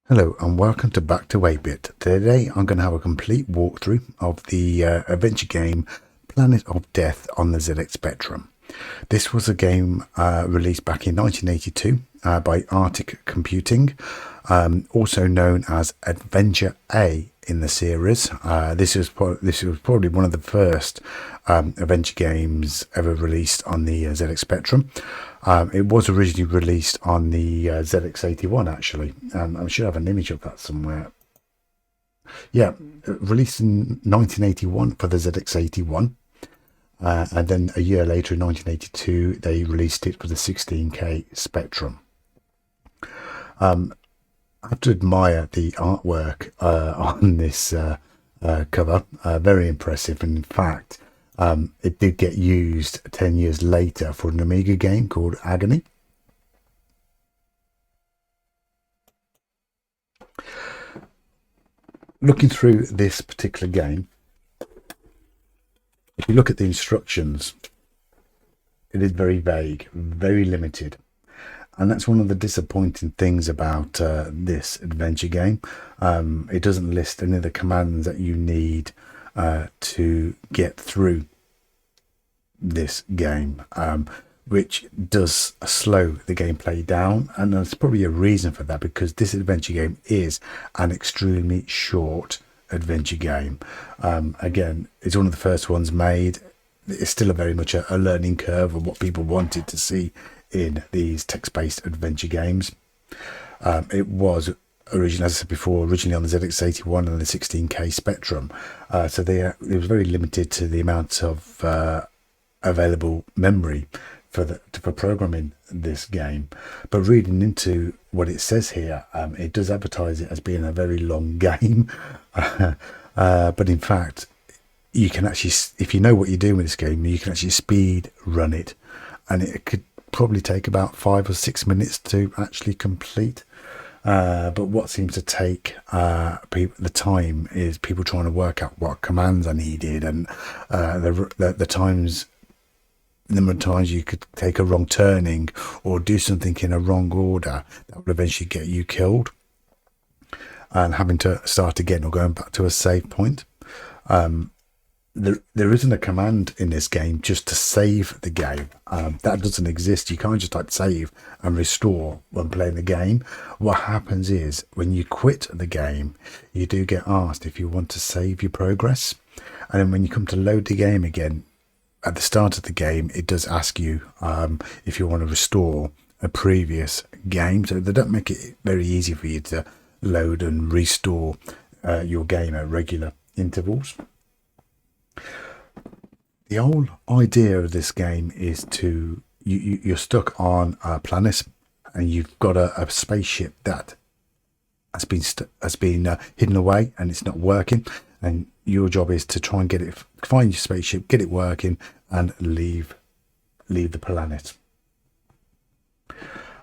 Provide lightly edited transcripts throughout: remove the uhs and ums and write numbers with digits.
Hello and welcome to Back to 8-Bit. Today I'm going to have a complete walkthrough of the adventure game Planet of Death on the ZX Spectrum. This was a game released back in 1982 by Arctic Computing, also known as Adventure A in the series. This was probably one of the first adventure games ever released on the ZX Spectrum. It was originally released on the ZX81 actually. I should have an image of that somewhere. Yeah, released in 1981 for the ZX81. And then a year later in 1982 they released it for the 16K Spectrum. I have to admire the artwork on this cover. Very impressive. And in fact, it did get used 10 years later for an Amiga game called Agony. Looking through this particular game, if you look at the instructions, it is very vague, very limited. And that's one of the disappointing things about this adventure game. It doesn't list any of the commands that you need to get through this game, which does slow the gameplay down. And there's probably a reason for that, because this adventure game is an extremely short adventure game. Again, it's one of the first ones made. It's still very much a learning curve of what people wanted to see in these text-based adventure games. It was originally, as I said before, originally on the ZX81 and the 16K Spectrum, so it was very limited to the amount of available memory for programming this game. But reading into what it says here, it does advertise it as being a very long game. But in fact, you can actually, if you know what you're doing with this game, you can actually speed run it, and it could probably take about 5 or 6 minutes to actually complete. But what seems to take the time is people trying to work out what commands are needed, and the number of times you could take a wrong turning or do something in a wrong order that will eventually get you killed, and having to start again or going back to a save point. There isn't a command in this game just to save the game. That doesn't exist. You can't just type save and restore when playing the game. What happens is when you quit the game, you do get asked if you want to save your progress. And then when you come to load the game again, at the start of the game, it does ask you if you want to restore a previous game. So they don't make it very easy for you to load and restore your game at regular intervals. The whole idea of this game is you're stuck on a planet, and you've got a spaceship that has been hidden away, and it's not working. And your job is to try and find your spaceship, get it working, and leave the planet.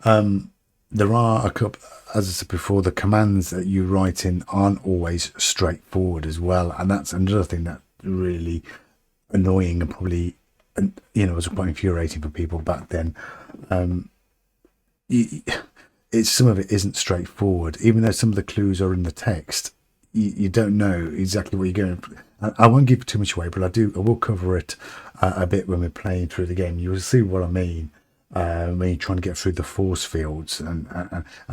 There are a couple, as I said before, the commands that you write in aren't always straightforward as well, and that's another thing that really annoying and probably, was quite infuriating for people back then. Some of it isn't straightforward, even though some of the clues are in the text. You don't know exactly what you're going. I won't give too much away, but I will cover it a bit when we're playing through the game. You will see what I mean when you're trying to get through the force fields and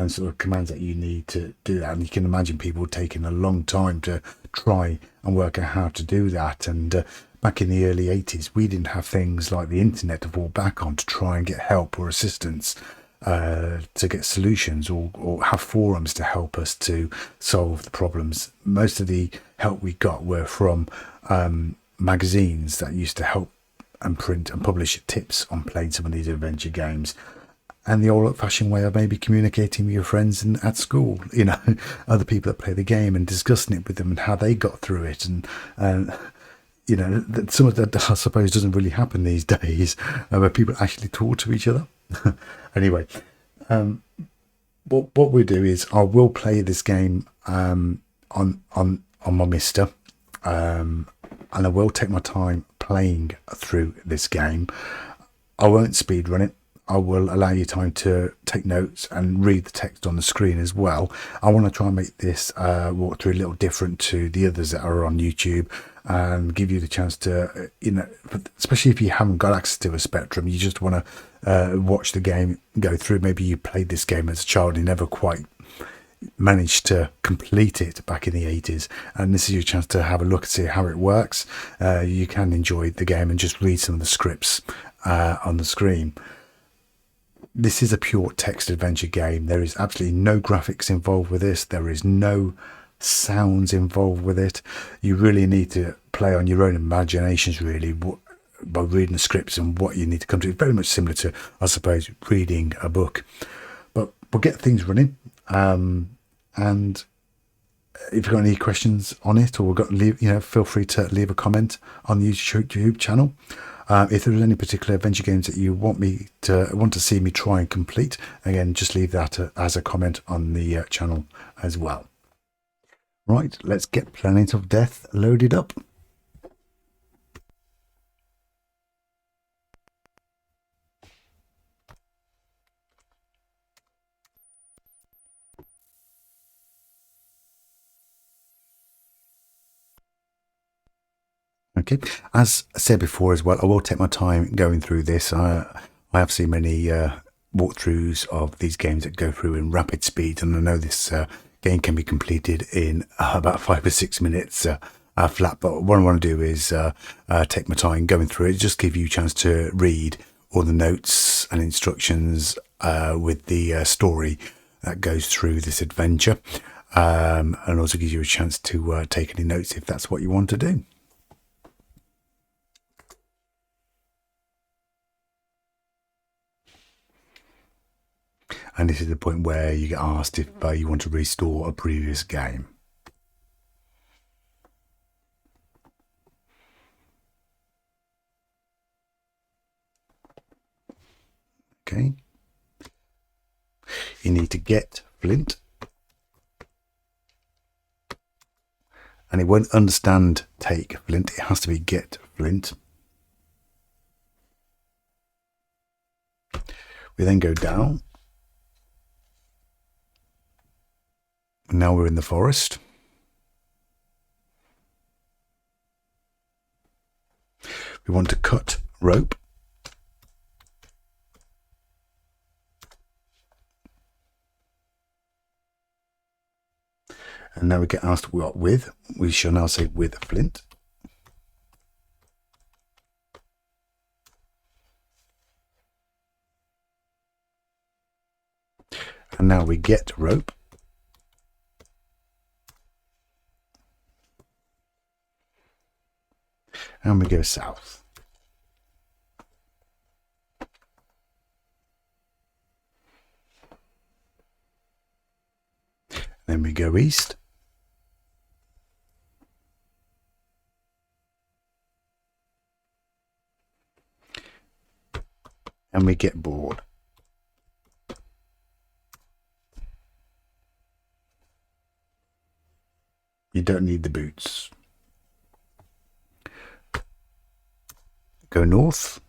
sort of commands that you need to do that. And you can imagine people taking a long time to try and work out how to do that. And back in the early 80s, we didn't have things like the internet to fall back on to try and get help or assistance, to get solutions, or have forums to help us to solve the problems. Most of the help we got were from magazines that used to help and print and publish tips on playing some of these adventure games, and the old-fashioned way of maybe communicating with your friends at school, other people that play the game, and discussing it with them and how they got through it. And some of that, I suppose, doesn't really happen these days, where people actually talk to each other. Anyway, what we do is I will play this game on my Mister, and I will take my time playing through this game. I won't speed run it. I will allow you time to take notes and read the text on the screen as well. I want to try and make this walkthrough a little different to the others that are on YouTube, and give you the chance to, you know, especially if you haven't got access to a Spectrum, you just want to watch the game go through. Maybe you played this game as a child and never quite managed to complete it back in the 80s, and this is your chance to have a look and see how it works. You can enjoy the game and just read some of the scripts on the screen. This is a pure text adventure game. There is absolutely no graphics involved with this. There is no sounds involved with it. You really need to play on your own imaginations, really, by reading the scripts and what you need to come to. It's very much similar to, I suppose, reading a book. But we'll get things running. And if you've got any questions on it, or feel free to leave a comment on the YouTube channel. If there is any particular adventure games that you want to see me try and complete, again, just leave that as a comment on the channel as well. Right, let's get Planet of Death loaded up. Okay, as I said before as well, I will take my time going through this. I have seen many walkthroughs of these games that go through in rapid speed, and I know this game can be completed in about 5 or 6 minutes flat. But what I want to do is take my time going through it, just give you a chance to read all the notes and instructions with the story that goes through this adventure, and also gives you a chance to take any notes if that's what you want to do. And this is the point where you get asked if you want to restore a previous game. Okay. You need to get flint. And it won't understand take flint. It has to be get flint. We then go down. Now we're in the forest. We want to cut rope. And now we get asked what with. We shall now say with flint. And now we get rope. And we go south. Then we go east. And we get bored. You don't need the boots. Go north.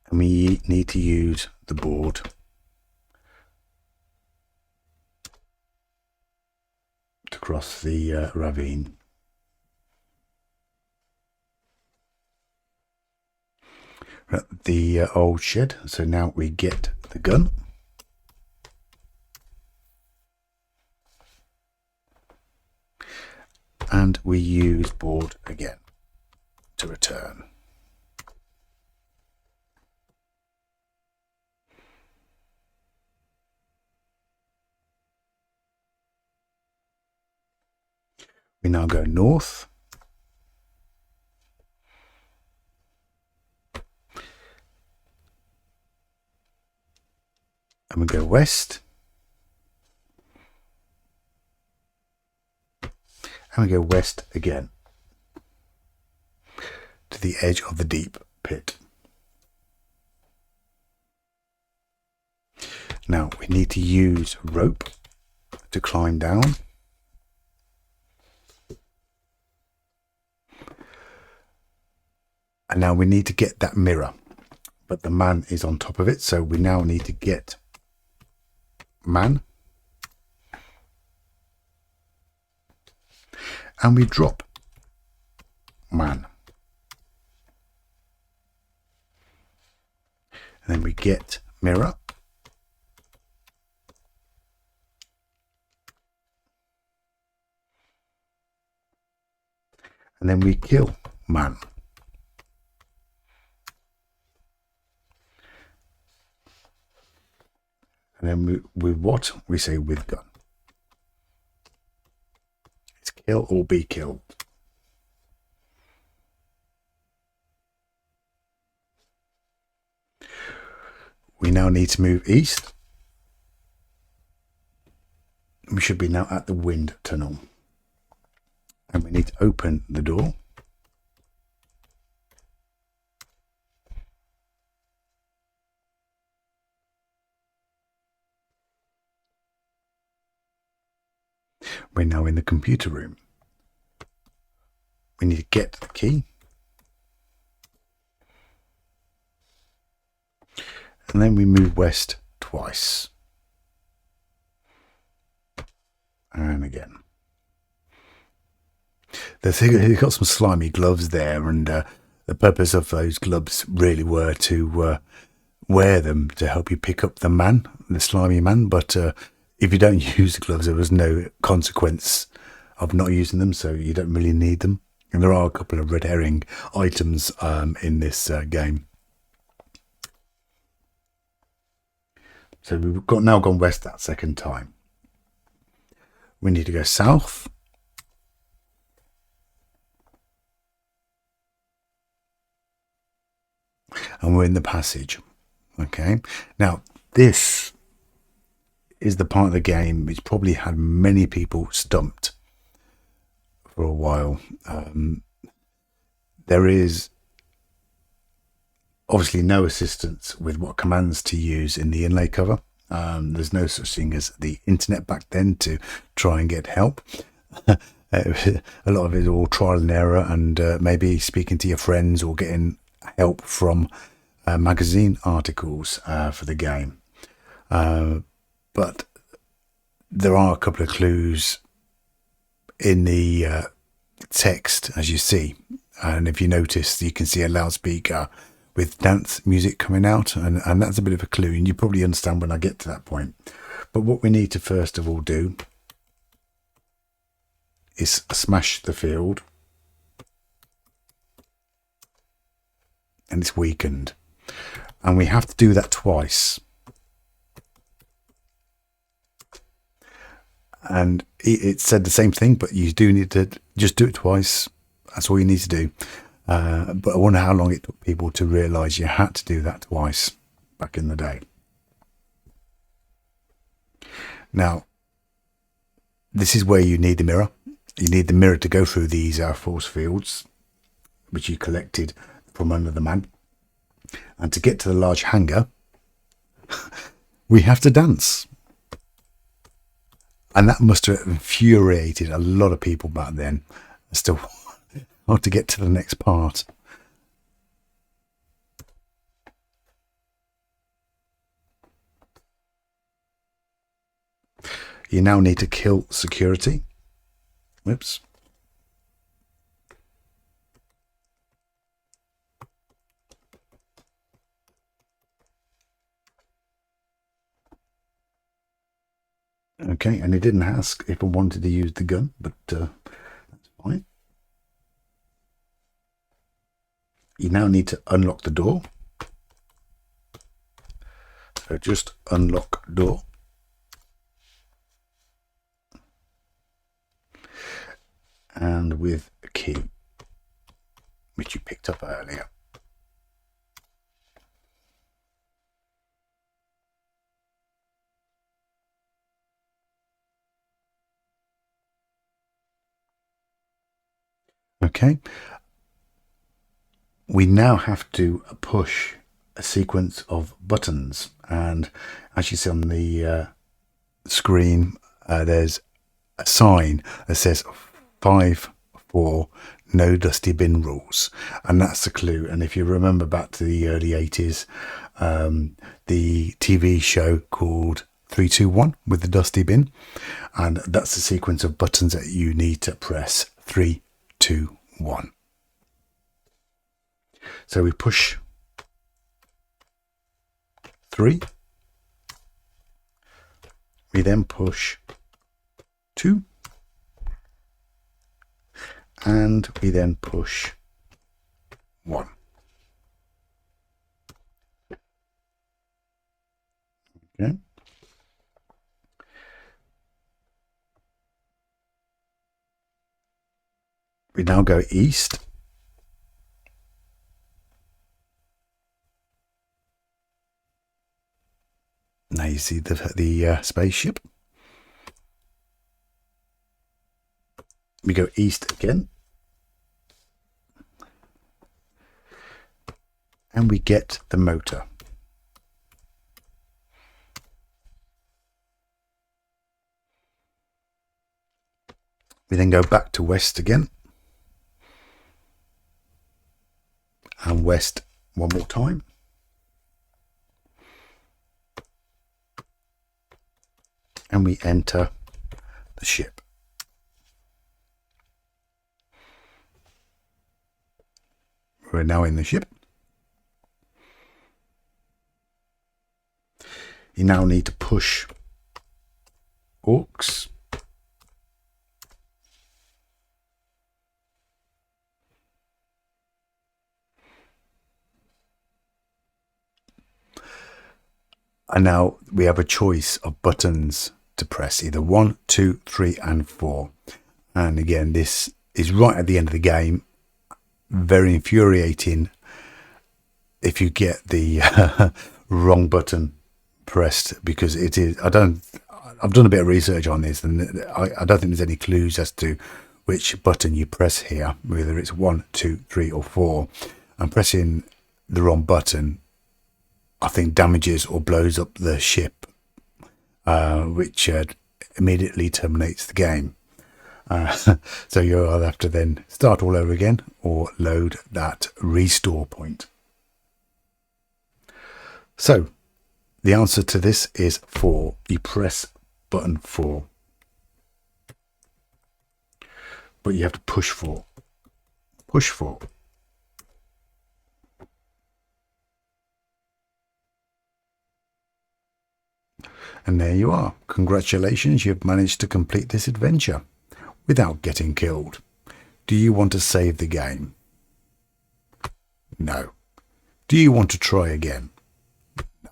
And we need to use the board to cross the ravine. The old shed. So now we get the gun. And we use board again to return. We now go north. And we go west. And we go west again to the edge of the deep pit. Now we need to use rope to climb down. And now we need to get that mirror, but the man is on top of it. So we now need to get man. And we drop man. And then we get mirror. And then we kill man. And then with what? We say with gun. It's kill or be killed. We now need to move east. We should be now at the wind tunnel. And we need to open the door. We're now in the computer room. We need to get the key. And then we move west twice. And again. The thing, he's got some slimy gloves there, and the purpose of those gloves really were to wear them to help you pick up the man, the slimy man. But if you don't use the gloves, there was no consequence of not using them, so you don't really need them. And there are a couple of red herring items in this game. So we've now gone west that second time. We need to go south. And we're in the passage. Okay. Now, this is the part of the game which probably had many people stumped for a while. There is obviously no assistance with what commands to use in the inlay cover. There's no such thing as the internet back then to try and get help. A lot of it is all trial and error, and maybe speaking to your friends or getting help from magazine articles for the game. But there are a couple of clues in the text, as you see. And if you notice, you can see a loudspeaker with dance music coming out, and that's a bit of a clue, and you probably understand when I get to that point. But what we need to first of all do is smash the field, and it's weakened, and we have to do that twice. And it said the same thing, but you do need to just do it twice. That's all you need to do. But I wonder how long it took people to realise you had to do that twice back in the day. Now, this is where you need the mirror. You need the mirror to go through these force fields, which you collected from under the man. And to get to the large hangar, we have to dance. And that must have infuriated a lot of people back then as to how to get to the next part. You now need to kill security. Whoops. Okay, and he didn't ask if I wanted to use the gun, but that's fine. You now need to unlock the door. So just unlock door. And with a key, which you picked up earlier. Okay. We now have to push a sequence of buttons, and as you see on the screen, there's a sign that says 5, 4, no dusty bin rules, and that's the clue. And if you remember back to the early 80s, the TV show called 321 with the dusty bin, and that's the sequence of buttons that you need to press. 3, 2, 1. So we push 3, we then push 2, and we then push 1. Okay. We now go east. Now you see the spaceship. We go east again. And we get the motor. We then go back to west again. And west one more time. And we enter the ship. We're now in the ship. You now need to push aux. And now we have a choice of buttons to press, either 1, 2, 3, and 4. And again, this is right at the end of the game. Very infuriating if you get the wrong button pressed, because it is. I've done a bit of research on this, and I don't think there's any clues as to which button you press here, whether it's 1, 2, 3, or 4. And pressing the wrong button, I think, damages or blows up the ship, which immediately terminates the game. So you'll either have to then start all over again or load that restore point. So the answer to this is 4. You press button 4, but you have to push 4. Push 4. And there you are. Congratulations, you've managed to complete this adventure without getting killed. Do you want to save the game? No. Do you want to try again? No.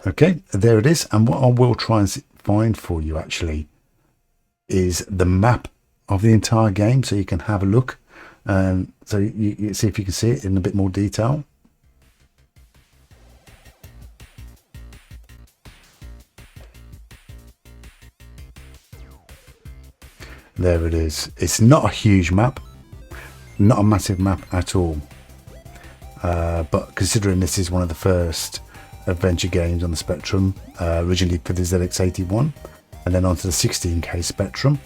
Okay, there it is. And what I will try and find for you actually is the map of the entire game, so you can have a look. So you see if you can see it in a bit more detail. There it is. It's not a huge map, not a massive map at all, but considering this is one of the first adventure games on the Spectrum, originally for the ZX81 and then onto the 16K Spectrum,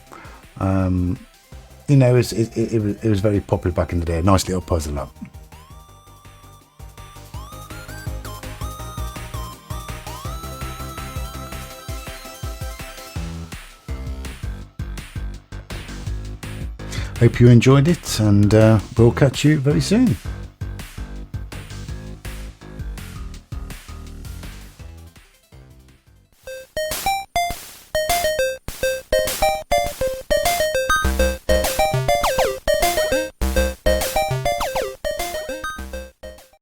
you know, it was very popular back in the day. A nice little puzzle up. Hope you enjoyed it, and we'll catch you very soon.